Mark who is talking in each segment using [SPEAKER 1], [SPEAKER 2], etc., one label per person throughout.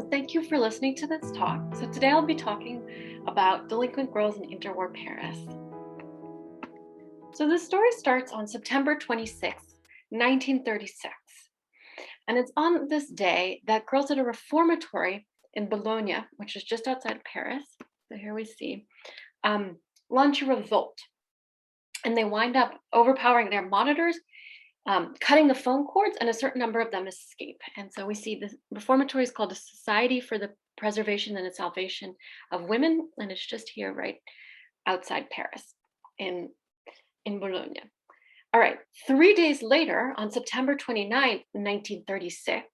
[SPEAKER 1] thank you for listening to this talk. So today I'll be talking about delinquent girls in interwar Paris. So the story starts on September 26th, 1936. And it's on this day that girls at a reformatory in Boulogne, which is just outside Paris, so here we see, launch a revolt. And they wind up overpowering their monitors, cutting the phone cords, and a certain number of them escape. And so we see the reformatory is called a Society for the Preservation and the Salvation of Women, and it's just here right outside Paris in Boulogne. All right, 3 days later, on September 29th, 1936,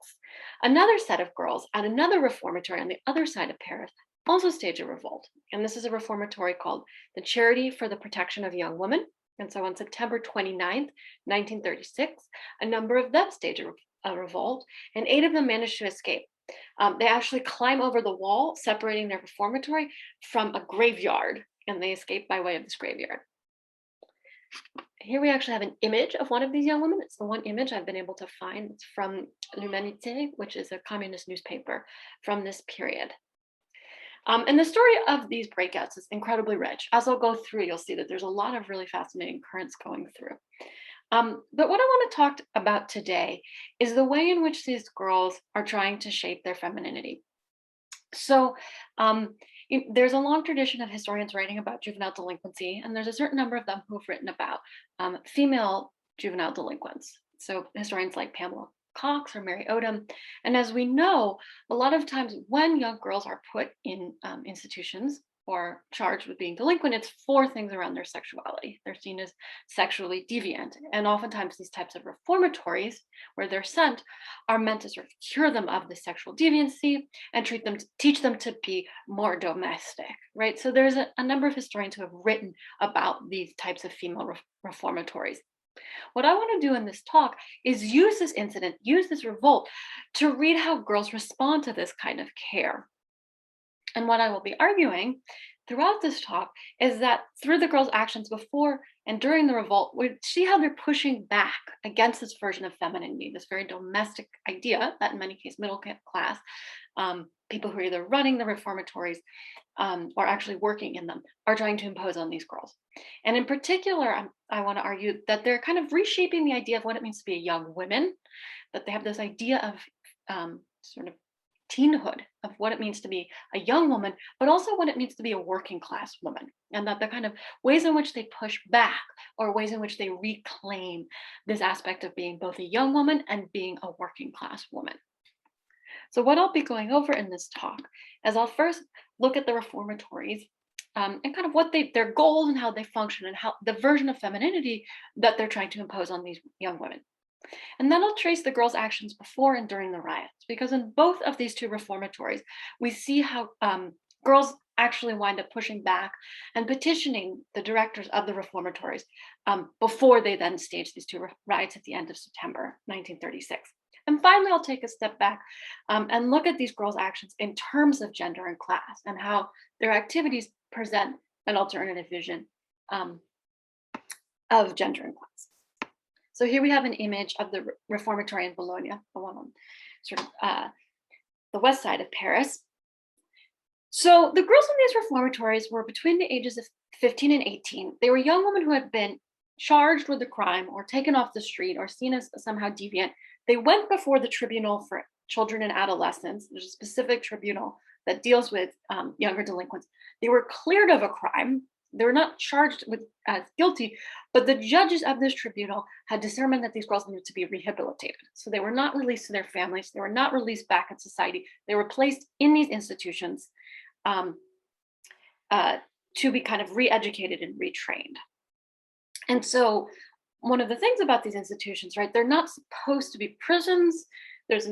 [SPEAKER 1] another set of girls at another reformatory on the other side of Paris also stage a revolt. And this is a reformatory called the Charity for the Protection of Young Women. And so on September 29th, 1936, a number of them stage a revolt, and 8 of them manage to escape. They actually climb over the wall separating their reformatory from a graveyard, and they escape by way of this graveyard. Here we actually have an image of one of these young women. It's the one image I've been able to find. It's from L'Humanité, which is a communist newspaper from this period. And the story of these breakouts is incredibly rich. As I'll go through, you'll see that there's a lot of really fascinating currents going through. But what I want to talk about today is the way in which these girls are trying to shape their femininity. So there's a long tradition of historians writing about juvenile delinquency, and there's a certain number of them who have written about female juvenile delinquents. So historians like Pamela Cox or Mary Odom. And as we know, a lot of times when young girls are put in institutions or charged with being delinquent, it's for things around their sexuality. They're seen as sexually deviant. And oftentimes these types of reformatories where they're sent are meant to sort of cure them of the sexual deviancy and teach them to be more domestic, right? So there's a number of historians who have written about these types of female reformatories. What I want to do in this talk is use this incident, use this revolt to read how girls respond to this kind of care. And what I will be arguing throughout this talk is that through the girls' actions before and during the revolt, we see how they're pushing back against this version of femininity, this very domestic idea that in many cases middle class, people who are either running the reformatories or actually working in them are trying to impose on these girls. And in particular, I want to argue that they're kind of reshaping the idea of what it means to be a young woman, that they have this idea of sort of teenhood, of what it means to be a young woman, but also what it means to be a working class woman, and that the kind of ways in which they push back or ways in which they reclaim this aspect of being both a young woman and being a working class woman. So what I'll be going over in this talk is I'll first look at the reformatories and kind of what their goals and how they function and how the version of femininity that they're trying to impose on these young women. And then I'll trace the girls' actions before and during the riots, because in both of these two reformatories, we see how girls actually wind up pushing back and petitioning the directors of the reformatories before they then stage these two riots at the end of September 1936. And finally, I'll take a step back and look at these girls' actions in terms of gender and class and how their activities present an alternative vision of gender and class. So here we have an image of the reformatory in Boulogne, the one on sort of the west side of Paris. So the girls in these reformatories were between the ages of 15 and 18. They were young women who had been charged with a crime or taken off the street or seen as somehow deviant. They went before the Tribunal for Children and Adolescents. There's a specific tribunal that deals with younger delinquents. They were cleared of a crime. They were not charged with as guilty, but the judges of this tribunal had determined that these girls needed to be rehabilitated. So they were not released to their families. They were not released back in society. They were placed in these institutions to be kind of re-educated and retrained. And so one of the things about these institutions, right, they're not supposed to be prisons. There's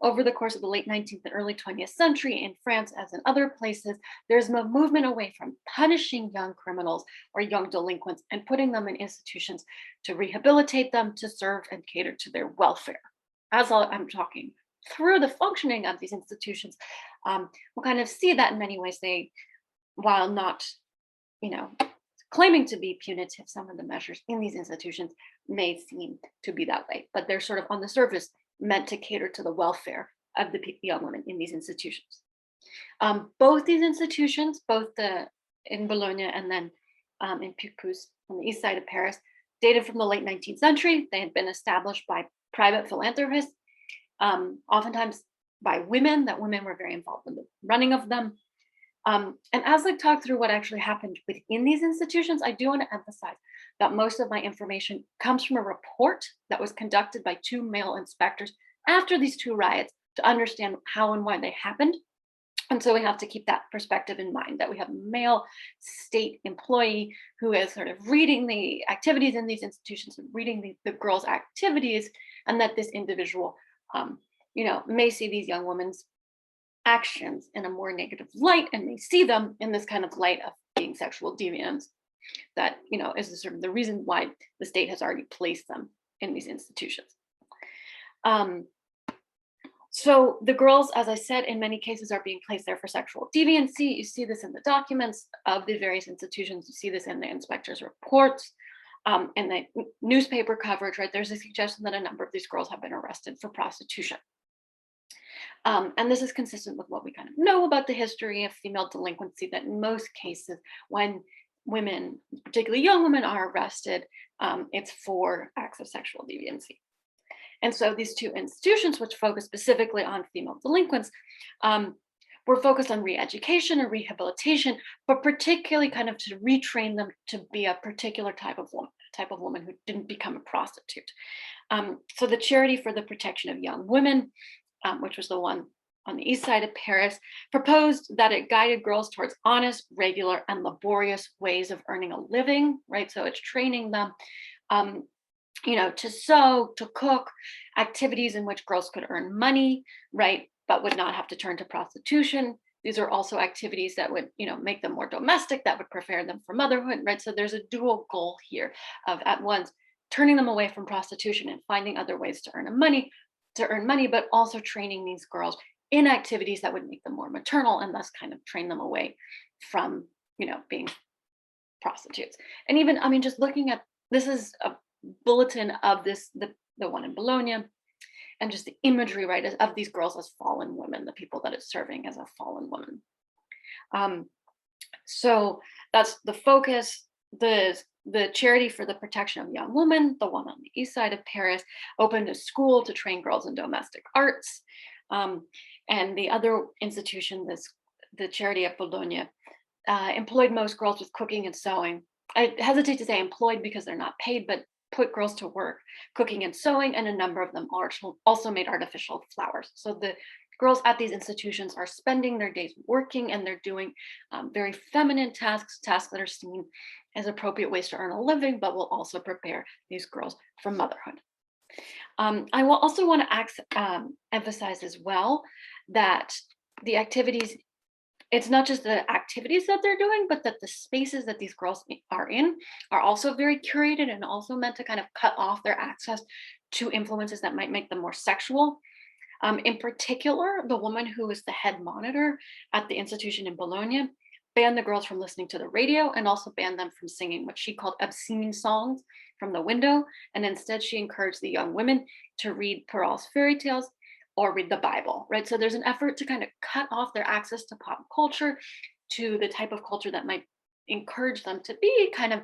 [SPEAKER 1] over the course of the late 19th and early 20th century in France, as in other places, there's a movement away from punishing young criminals or young delinquents and putting them in institutions to rehabilitate them, to serve and cater to their welfare. As I'm talking through the functioning of these institutions, we'll kind of see that in many ways they, while not, claiming to be punitive, some of the measures in these institutions may seem to be that way, but they're sort of on the surface meant to cater to the welfare of the young women in these institutions. Both these institutions, in Bologna and then in Picpus on the east side of Paris, dated from the late 19th century. They had been established by private philanthropists, oftentimes by women, that women were very involved in the running of them. And as I talk through what actually happened within these institutions, I do want to emphasize that most of my information comes from a report that was conducted by 2 male inspectors after these 2 riots to understand how and why they happened. And so we have to keep that perspective in mind, that we have a male state employee who is sort of reading the activities in these institutions and reading the girls' activities, and that this individual, may see these young women's actions in a more negative light, and may see them in this kind of light of being sexual deviants. That, is the sort of the reason why the state has already placed them in these institutions. So the girls, as I said, in many cases are being placed there for sexual deviancy. You see this in the documents of the various institutions. You see this in the inspectors' reports, and the newspaper coverage, right? There's a suggestion that a number of these girls have been arrested for prostitution. And this is consistent with what we kind of know about the history of female delinquency, that in most cases, when women, particularly young women, are arrested, it's for acts of sexual deviancy. And so these 2 institutions, which focus specifically on female delinquents, were focused on re-education or rehabilitation, but particularly kind of to retrain them to be a particular type of woman who didn't become a prostitute. So the Charity for the Protection of Young Women, which was the one on the east side of Paris, proposed that it guided girls towards honest, regular, and laborious ways of earning a living, right? So it's training them to sew, to cook, activities in which girls could earn money, right, but would not have to turn to prostitution. These are also activities that would, make them more domestic, that would prepare them for motherhood, right? So there's a dual goal here of at once turning them away from prostitution and finding other ways to earn money, but also training these girls in activities that would make them more maternal and thus kind of train them away from, being prostitutes. And even, just looking at, this is a bulletin of the one in Bologna, and just the imagery, right, of these girls as fallen women, the people that it's serving as a fallen woman. So that's the focus. The Charity for the Protection of Young Women, the one on the east side of Paris, opened a school to train girls in domestic arts. And the other institution, the Charity of Boulogne, employed most girls with cooking and sewing. I hesitate to say employed because they're not paid, but put girls to work cooking and sewing, and a number of them also made artificial flowers. So the girls at these institutions are spending their days working, and they're doing very feminine tasks that are seen as appropriate ways to earn a living, but will also prepare these girls for motherhood. I will also want to emphasize as well that the activities, it's not just the activities that they're doing, but that the spaces that these girls are in are also very curated and also meant to kind of cut off their access to influences that might make them more sexual. In particular, the woman who was the head monitor at the institution in Bologna banned the girls from listening to the radio, and also banned them from singing what she called obscene songs from the window. And instead, she encouraged the young women to read Perrault's fairy tales or read the Bible, right? So there's an effort to kind of cut off their access to pop culture, to the type of culture that might encourage them to be kind of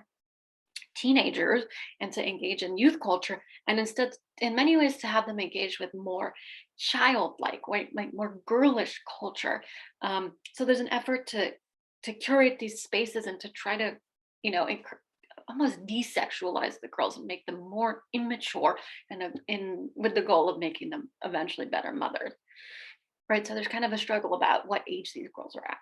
[SPEAKER 1] teenagers and to engage in youth culture, and instead, in many ways, to have them engage with more childlike, right, like more girlish culture. So there's an effort to curate these spaces and to try to, almost desexualize the girls and make them more immature, and with the goal of making them eventually better mothers, right? So there's kind of a struggle about what age these girls are at.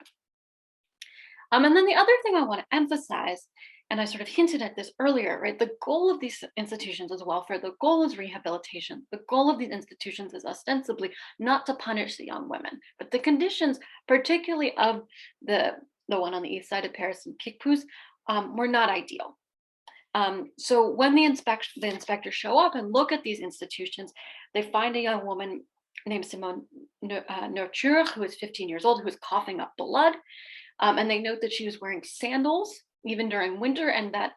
[SPEAKER 1] And then the other thing I want to emphasize, and I sort of hinted at this earlier, right? The goal of these institutions is welfare. The goal is rehabilitation. The goal of these institutions is ostensibly not to punish the young women, but the conditions, particularly of the one on the east side of Paris and Picpus, were not ideal. So when the inspectors show up and look at these institutions, they find a young woman named Simone Nurture, who is 15 years old, who is coughing up blood. And they note that she was wearing sandals even during winter, and that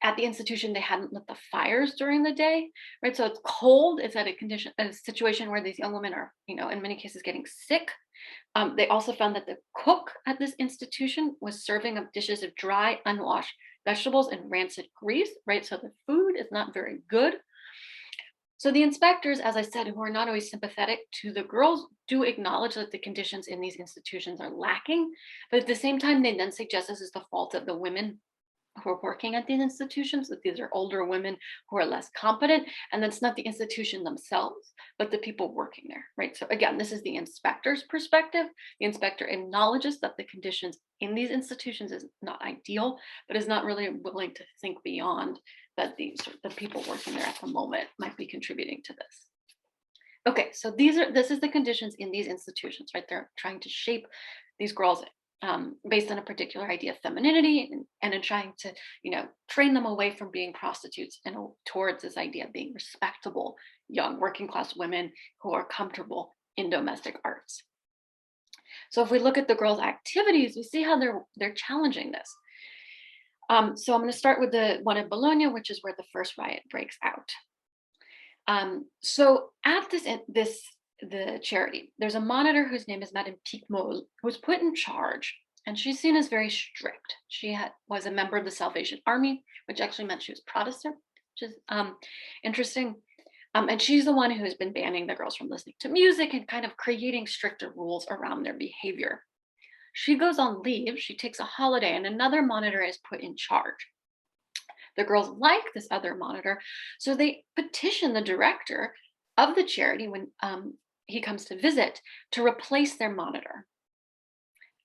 [SPEAKER 1] at the institution, they hadn't lit the fires during the day, right? So it's cold. It's at a situation where these young women are, in many cases getting sick. They also found that the cook at this institution was serving up dishes of dry, unwashed vegetables and rancid grease, right? So the food is not very good. So the inspectors, as I said, who are not always sympathetic to the girls, do acknowledge that the conditions in these institutions are lacking. But at the same time, they then suggest this is the fault of the women who are working at these institutions, that these are older women who are less competent, and that's not the institution themselves, but the people working there, right? So again, this is the inspector's perspective. The inspector acknowledges that the conditions in these institutions is not ideal, but is not really willing to think beyond that the people working there at the moment might be contributing to this. Okay, so this is the conditions in these institutions, right? They're trying to shape these girls based on a particular idea of femininity, and in trying to, train them away from being prostitutes and towards this idea of being respectable young working class women who are comfortable in domestic arts. So if we look at the girls' activities, we see how they're challenging this. So I'm going to start with the one in Bologna, which is where the first riot breaks out. So at the charity, there's a monitor whose name is Madame Picmol, who's put in charge, and she's seen as very strict. She was a member of the Salvation Army, which actually meant she was Protestant, which is interesting. And she's the one who has been banning the girls from listening to music and kind of creating stricter rules around their behavior. She goes on leave, she takes a holiday, and another monitor is put in charge. The girls like this other monitor, so they petition the director of the charity when he comes to visit to replace their monitor.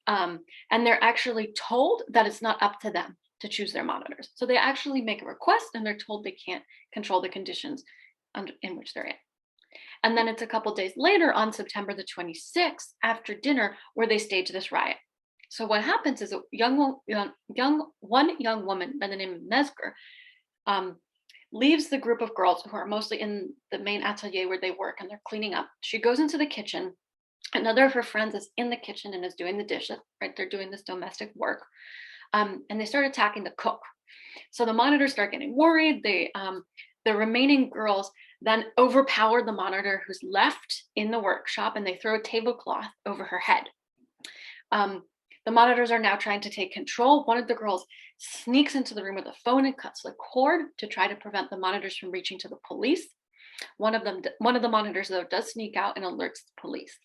[SPEAKER 1] And they're actually told that it's not up to them to choose their monitors. So they actually make a request, and they're told they can't control the conditions in which they're in. And then it's a couple days later, on September the 26th, after dinner, where they stage this riot. So what happens is one young woman by the name of Nesger leaves the group of girls who are mostly in the main atelier where they work, and they're cleaning up. She goes into the kitchen. Another of her friends is in the kitchen and is doing the dishes, right? They're doing this domestic work. And they start attacking the cook. So the monitors start getting worried. The remaining girls then overpower the monitor who's left in the workshop, and they throw a tablecloth over her head. The monitors are now trying to take control. One of the girls sneaks into the room with a phone and cuts the cord to try to prevent the monitors from reaching to the police. One of the monitors, though, does sneak out and alerts the police.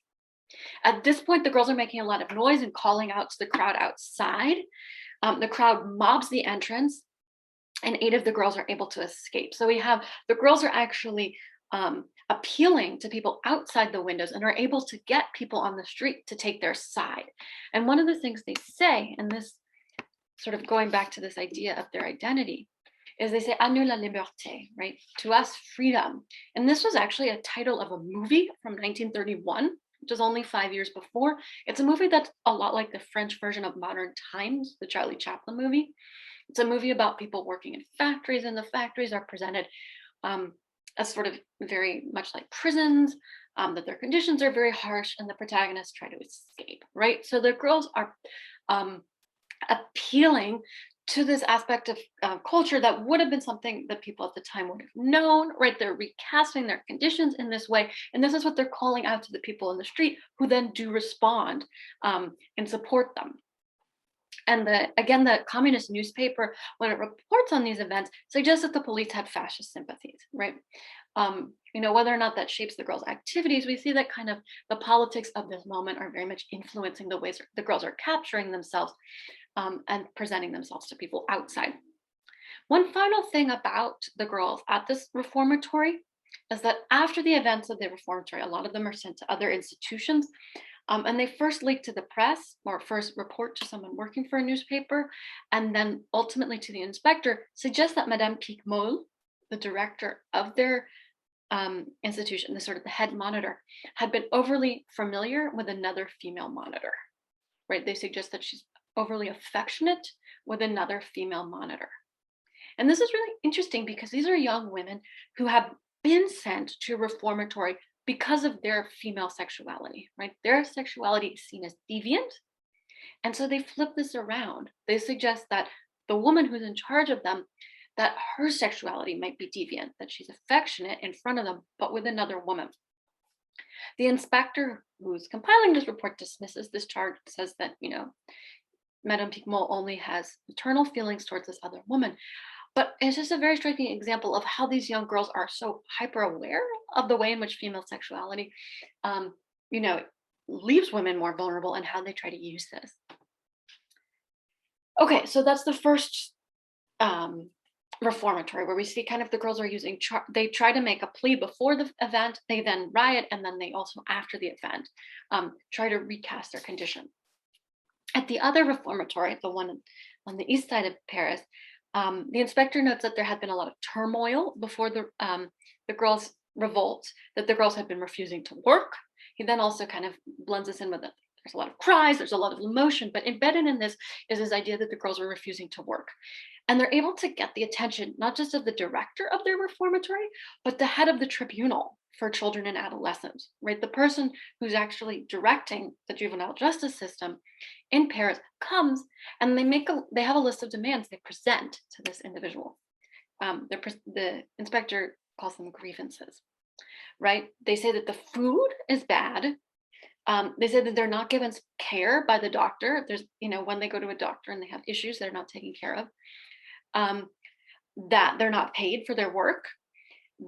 [SPEAKER 1] At this point, the girls are making a lot of noise and calling out to the crowd outside. The crowd mobs the entrance, and 8 of the girls are able to escape. So the girls are actually appealing to people outside the windows and are able to get people on the street to take their side. And one of the things they say, and this sort of going back to this idea of their identity, is they say, "À nous la liberté," right? To us, freedom. And this was actually a title of a movie from 1931, which was only 5 years before. It's a movie that's a lot like the French version of Modern Times, the Charlie Chaplin movie. It's a movie about people working in factories, and the factories are presented as sort of very much like prisons, that their conditions are very harsh, and the protagonists try to escape, right? So the girls are appealing to this aspect of culture that would have been something that people at the time would have known, right? They're recasting their conditions in this way, and this is what they're calling out to the people in the street, who then do respond and support them. And the communist newspaper, when it reports on these events, suggests that the police had fascist sympathies, right? Whether or not that shapes the girls' activities, we see that kind of the politics of this moment are very much influencing the ways the girls are capturing themselves and presenting themselves to people outside. One final thing about the girls at this reformatory is that after the events of the reformatory, a lot of them are sent to other institutions. And they first leak to the press, or first report to someone working for a newspaper, and then ultimately to the inspector, suggest that Madame Picmol, the director of their institution, the head monitor, had been overly familiar with another female monitor, right? They suggest that she's overly affectionate with another female monitor. And this is really interesting because these are young women who have been sent to reformatory because of their female sexuality, right? Their sexuality is seen as deviant. And so they flip this around. They suggest that the woman who's in charge of them that her sexuality might be deviant, that she's affectionate in front of them, but with another woman. The inspector who's compiling this report dismisses this charge, says that, Madame Picmont only has maternal feelings towards this other woman. But it's just a very striking example of how these young girls are so hyper aware of the way in which female sexuality, um, you know, leaves women more vulnerable and how they try to use this. Okay, so that's the first um, reformatory where we see kind of the girls are using, they try to make a plea before the event, they then riot, and then they also, after the event, try to recast their condition. At the other reformatory, the one on the east side of Paris, the inspector notes that there had been a lot of turmoil before the girls' revolt, that the girls had been refusing to work. He then also kind of blends this in with it. There's a lot of cries, there's a lot of emotion, but embedded in this is this idea that the girls were refusing to work. And they're able to get the attention, not just of the director of their reformatory, but the head of the tribunal for children and adolescents, right? The person who's actually directing the juvenile justice system in Paris comes and they have a list of demands they present to this individual. The inspector calls them grievances, right? They say that the food is bad. They say that they're not given care by the doctor. There's, when they go to a doctor and they have issues they're not taken care of, that they're not paid for their work.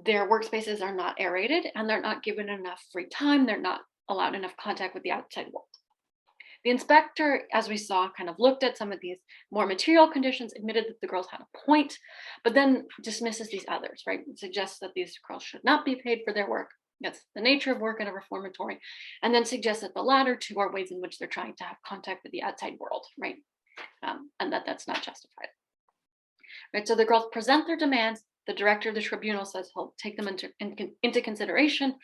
[SPEAKER 1] Their workspaces are not aerated, and they're not given enough free time. They're not allowed enough contact with the outside world. The inspector, as we saw, kind of looked at some of these more material conditions, admitted that the girls had a point, but then dismisses these others, right? It suggests that these girls should not be paid for their work. That's the nature of work in a reformatory, and then suggests that the latter two are ways in which they're trying to have contact with the outside world, right? And that's not justified. Right, so the girls present their demands. The director of the tribunal says he'll take them into consideration.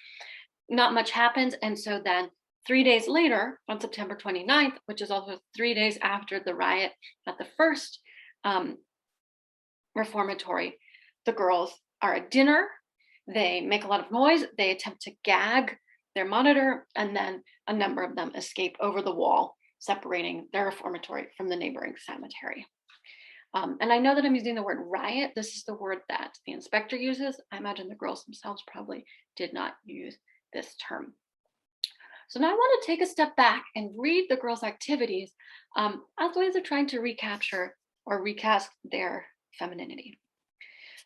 [SPEAKER 1] Not much happens, and so then 3 days later, on September 29th, which is also 3 days after the riot at the first reformatory, the girls are at dinner. They make a lot of noise. They attempt to gag their monitor, and then a number of them escape over the wall, separating their reformatory from the neighboring cemetery. And I know that I'm using the word riot. This is the word that the inspector uses. I imagine the girls themselves probably did not use this term. So now I want to take a step back and read the girls' activities as ways of trying to recapture or recast their femininity.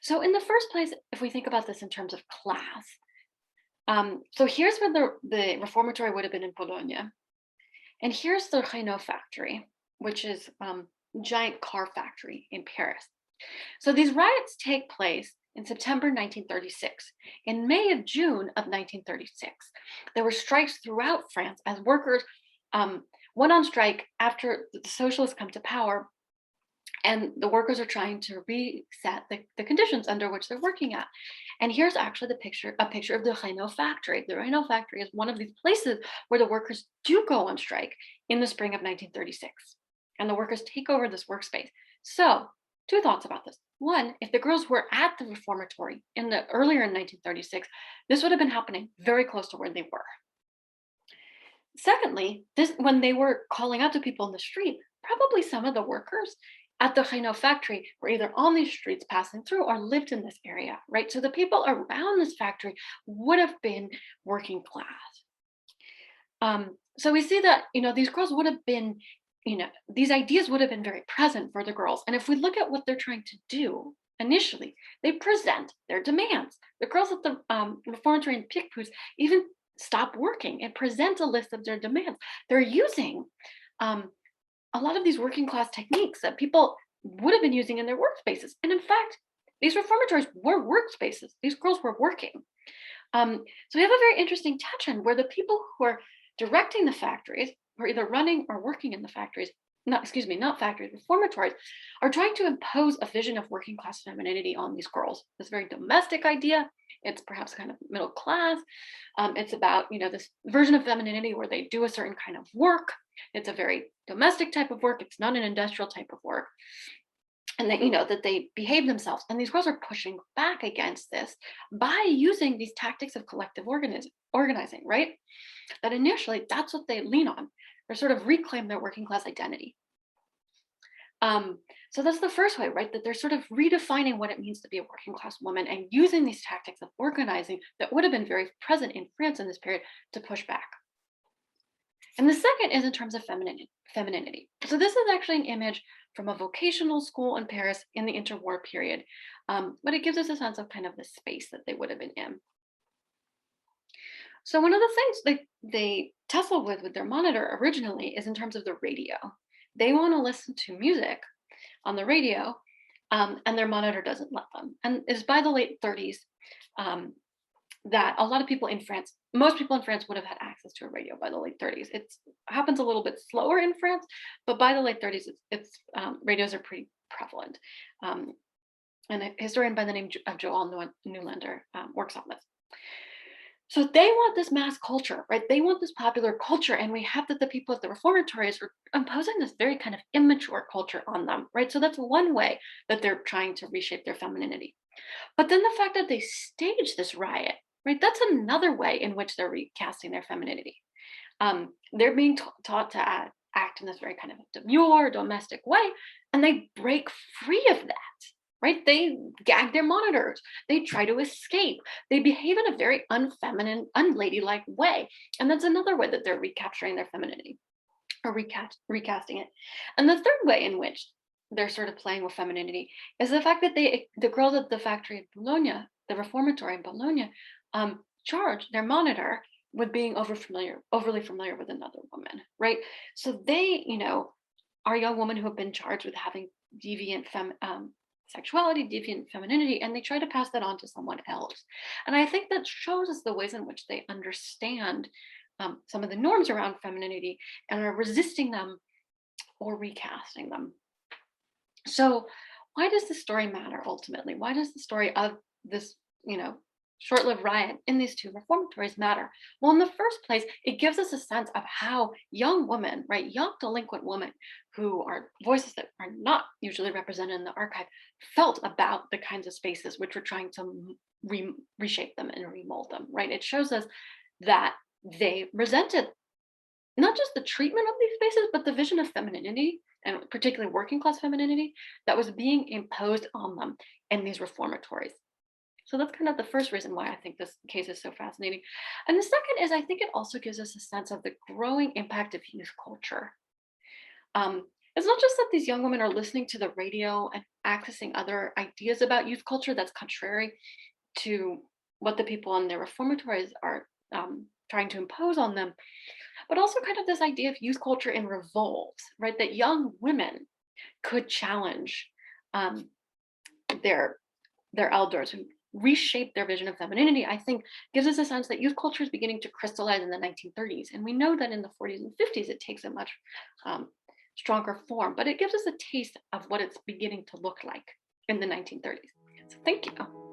[SPEAKER 1] So in the first place, if we think about this in terms of class, so here's where the reformatory would have been in Boulogne. And here's the Renault factory, which is giant car factory in Paris. So these riots take place in September 1936. In May of June of 1936, there were strikes throughout France as workers went on strike after the socialists come to power, and the workers are trying to reset the conditions under which they're working at. And here's actually a picture of the Renault factory. The Renault factory is one of these places where the workers do go on strike in the spring of 1936. And the workers take over this workspace. So, two thoughts about this. One, if the girls were at the reformatory earlier in 1936, this would have been happening very close to where they were. Secondly, when they were calling out to people in the street, probably some of the workers at the Renault factory were either on these streets passing through or lived in this area, right? So the people around this factory would have been working class. So we see that, these girls would have been, these ideas would have been very present for the girls. And if we look at what they're trying to do initially, they present their demands. The girls at the reformatory in Picpus even stop working and present a list of their demands. They're using a lot of these working class techniques that people would have been using in their workspaces. And in fact, these reformatories were workspaces. These girls were working. So we have a very interesting tension where the people who are directing the factories, who are either running or working in the factories, not factories, reformatories, are trying to impose a vision of working class femininity on these girls. This very domestic idea. It's perhaps kind of middle class. It's about, this version of femininity where they do a certain kind of work. It's a very domestic type of work. It's not an industrial type of work. And that, that they behave themselves. And these girls are pushing back against this by using these tactics of collective organizing, right? That initially, that's what they lean on. They sort of reclaim their working class identity. So that's the first way, right? That they're sort of redefining what it means to be a working class woman and using these tactics of organizing that would have been very present in France in this period to push back. And the second is in terms of femininity. So this is actually an image from a vocational school in Paris in the interwar period, but it gives us a sense of kind of the space that they would have been in. So one of the things they tussle with their monitor originally is in terms of the radio. They want to listen to music on the radio, and their monitor doesn't let them. And it's by the late 30s um, that a lot of people in France, most people in France would have had access to a radio by the late 30s. It happens a little bit slower in France, but by the late 30s, radios are pretty prevalent. And a historian by the name of Joel Newlander works on this. So they want this mass culture, right? They want this popular culture. And we have that the people at the reformatories are imposing this very kind of immature culture on them, right? So that's one way that they're trying to reshape their femininity. But then the fact that they stage this riot, right? That's another way in which they're recasting their femininity. They're being taught to act in this very kind of demure, domestic way, and they break free of that, right? They gag their monitors. They try to escape. They behave in a very unfeminine, unladylike way. And that's another way that they're recapturing their femininity or recasting it. And the third way in which they're sort of playing with femininity is the fact that the girls at the factory in Boulogne, the reformatory in Boulogne, charge their monitor with being overly familiar with another woman, right? So they, are young women who have been charged with having deviant sexuality, deviant femininity, and they try to pass that on to someone else. And I think that shows us the ways in which they understand some of the norms around femininity and are resisting them or recasting them. So why does the story matter ultimately? Why does the story of this, short-lived riot in these two reformatories matter? Well, in the first place, it gives us a sense of how young women, right, young delinquent women who are voices that are not usually represented in the archive, felt about the kinds of spaces which were trying to reshape them and remold them, right? It shows us that they resented not just the treatment of these spaces, but the vision of femininity, and particularly working class femininity, that was being imposed on them in these reformatories. So that's kind of the first reason why I think this case is so fascinating. And the second is I think it also gives us a sense of the growing impact of youth culture. It's not just that these young women are listening to the radio and accessing other ideas about youth culture that's contrary to what the people in their reformatories are trying to impose on them, but also kind of this idea of youth culture in revolt, right? That young women could challenge their elders who reshape their vision of femininity. I think gives us a sense that youth culture is beginning to crystallize in the 1930s. And we know that in the 40s and 50s, it takes a much stronger form, but it gives us a taste of what it's beginning to look like in the 1930s. So thank you.